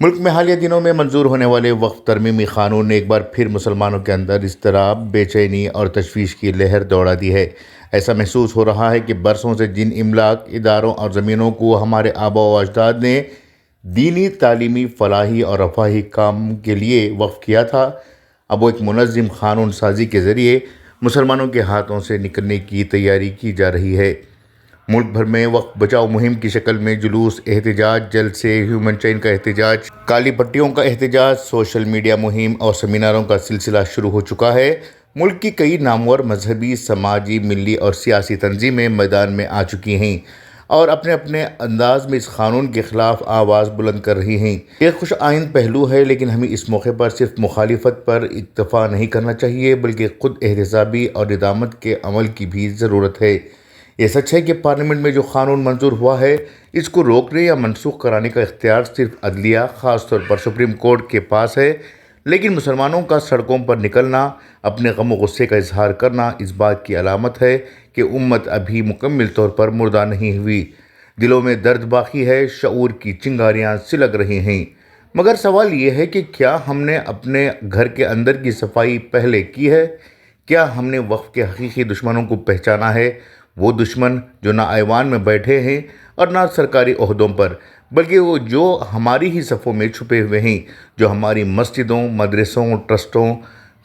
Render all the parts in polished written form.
ملک میں حالیہ دنوں میں منظور ہونے والے وقف ترمیمی قانون نے ایک بار پھر مسلمانوں کے اندر اضطراب، بے چینی اور تشویش کی لہر دوڑا دی ہے۔ ایسا محسوس ہو رہا ہے کہ برسوں سے جن املاک، اداروں اور زمینوں کو ہمارے آباء و اجداد نے دینی، تعلیمی، فلاحی اور رفاہی کام کے لیے وقف کیا تھا، اب وہ ایک منظم قانون سازی کے ذریعے مسلمانوں کے ہاتھوں سے نکلنے کی تیاری کی جا رہی ہے۔ ملک بھر میں وقف بچاؤ مہم کی شکل میں جلوس، احتجاج، جلسے، ہیومن چین کا احتجاج، کالی پٹیوں کا احتجاج، سوشل میڈیا مہم اور سیمیناروں کا سلسلہ شروع ہو چکا ہے۔ ملک کی کئی نامور مذہبی، سماجی، ملی اور سیاسی تنظیمیں میدان میں آ چکی ہیں اور اپنے اپنے انداز میں اس قانون کے خلاف آواز بلند کر رہی ہیں۔ یہ خوش آئند پہلو ہے، لیکن ہمیں اس موقع پر صرف مخالفت پر اکتفا نہیں کرنا چاہیے بلکہ خود احتسابی اور ندامت کے عمل کی بھی ضرورت ہے۔ یہ سچ ہے کہ پارلیمنٹ میں جو قانون منظور ہوا ہے، اس کو روکنے یا منسوخ کرانے کا اختیار صرف عدلیہ، خاص طور پر سپریم کورٹ کے پاس ہے، لیکن مسلمانوں کا سڑکوں پر نکلنا، اپنے غم و غصے کا اظہار کرنا اس بات کی علامت ہے کہ امت ابھی مکمل طور پر مردہ نہیں ہوئی۔ دلوں میں درد باقی ہے، شعور کی چنگاریاں سلگ رہی ہیں، مگر سوال یہ ہے کہ کیا ہم نے اپنے گھر کے اندر کی صفائی پہلے کی ہے؟ کیا ہم نے وقف کے حقیقی دشمنوں کو پہچانا ہے؟ وہ دشمن جو نہ ایوان میں بیٹھے ہیں اور نہ سرکاری عہدوں پر، بلکہ وہ جو ہماری ہی صفوں میں چھپے ہوئے ہیں، جو ہماری مسجدوں، مدرسوں، ٹرسٹوں،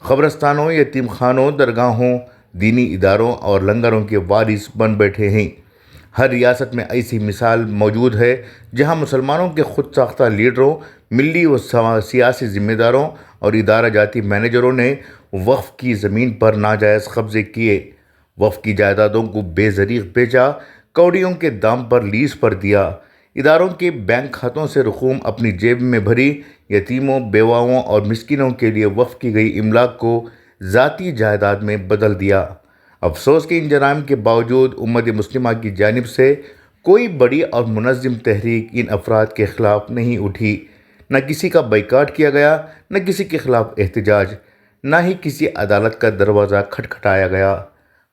قبرستانوں، یتیم خانوں، درگاہوں، دینی اداروں اور لنگروں کے وارث بن بیٹھے ہیں۔ ہر ریاست میں ایسی مثال موجود ہے جہاں مسلمانوں کے خود ساختہ لیڈروں، ملی و سیاسی ذمہ داروں اور ادارہ جاتی مینیجروں نے وقف کی زمین پر ناجائز قبضے کیے، وقف کی جائیدادوں کو بے دریغ بیچا، کوڑیوں کے دام پر لیز پر دیا، اداروں کے بینک کھاتوں سے رقوم اپنی جیب میں بھری، یتیموں، بیواؤں اور مسکینوں کے لیے وقف کی گئی املاک کو ذاتی جائیداد میں بدل دیا۔ افسوس کہ ان جرائم کے باوجود امت مسلمہ کی جانب سے کوئی بڑی اور منظم تحریک ان افراد کے خلاف نہیں اٹھی، نہ کسی کا بائیکاٹ کیا گیا، نہ کسی کے خلاف احتجاج، نہ ہی کسی عدالت کا دروازہ کھٹکھٹایا گیا۔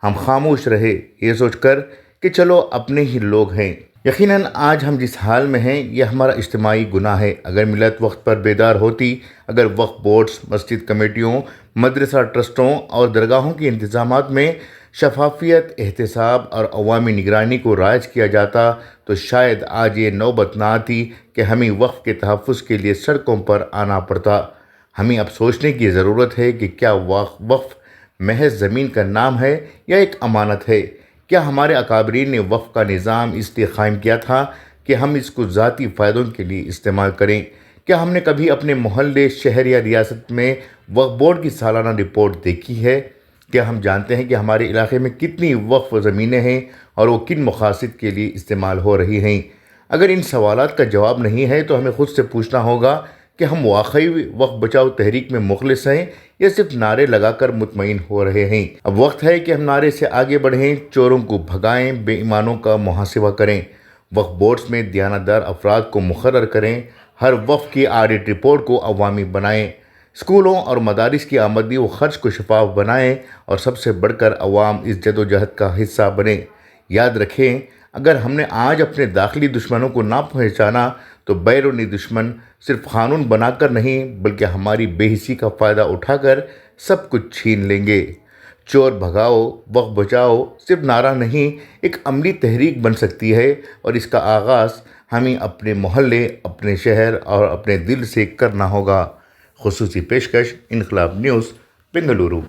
ہم خاموش رہے، یہ سوچ کر کہ چلو اپنے ہی لوگ ہیں۔ یقیناً آج ہم جس حال میں ہیں یہ ہمارا اجتماعی گناہ ہے۔ اگر ملت وقت پر بیدار ہوتی، اگر وقف بورڈز، مسجد کمیٹیوں، مدرسہ ٹرسٹوں اور درگاہوں کے انتظامات میں شفافیت، احتساب اور عوامی نگرانی کو رائج کیا جاتا تو شاید آج یہ نوبت نہ آتی کہ ہمیں وقف کے تحفظ کے لیے سڑکوں پر آنا پڑتا۔ ہمیں اب سوچنے کی ضرورت ہے کہ کیا وقف محض زمین کا نام ہے یا ایک امانت ہے؟ کیا ہمارے اکابرین نے وقف کا نظام اس لیے قائم کیا تھا کہ ہم اس کو ذاتی فائدوں کے لیے استعمال کریں؟ کیا ہم نے کبھی اپنے محلے، شہر یا ریاست میں وقف بورڈ کی سالانہ رپورٹ دیکھی ہے؟ کیا ہم جانتے ہیں کہ ہمارے علاقے میں کتنی وقف زمینیں ہیں اور وہ کن مقاصد کے لیے استعمال ہو رہی ہیں؟ اگر ان سوالات کا جواب نہیں ہے تو ہمیں خود سے پوچھنا ہوگا کہ ہم واقعی وقف بچاؤ تحریک میں مخلص ہیں یا صرف نعرے لگا کر مطمئن ہو رہے ہیں؟ اب وقت ہے کہ ہم نعرے سے آگے بڑھیں، چوروں کو بھگائیں، بے ایمانوں کا محاسبہ کریں، وقف بورڈز میں دیانتدار افراد کو مقرر کریں، ہر وقف کی آڈٹ رپورٹ کو عوامی بنائیں، اسکولوں اور مدارس کی آمدنی و خرچ کو شفاف بنائیں اور سب سے بڑھ کر عوام اس جدوجہد کا حصہ بنیں۔ یاد رکھیں، اگر ہم نے آج اپنے داخلی دشمنوں کو نہ پہچانا تو بیرونی دشمن صرف قانون بنا کر نہیں بلکہ ہماری بے حسی کا فائدہ اٹھا کر سب کچھ چھین لیں گے۔ چور بھگاؤ، وقف بچاؤ صرف نعرہ نہیں، ایک عملی تحریک بن سکتی ہے اور اس کا آغاز ہمیں اپنے محلے، اپنے شہر اور اپنے دل سے کرنا ہوگا۔ خصوصی پیشکش انقلاب نیوز، بنگلورو۔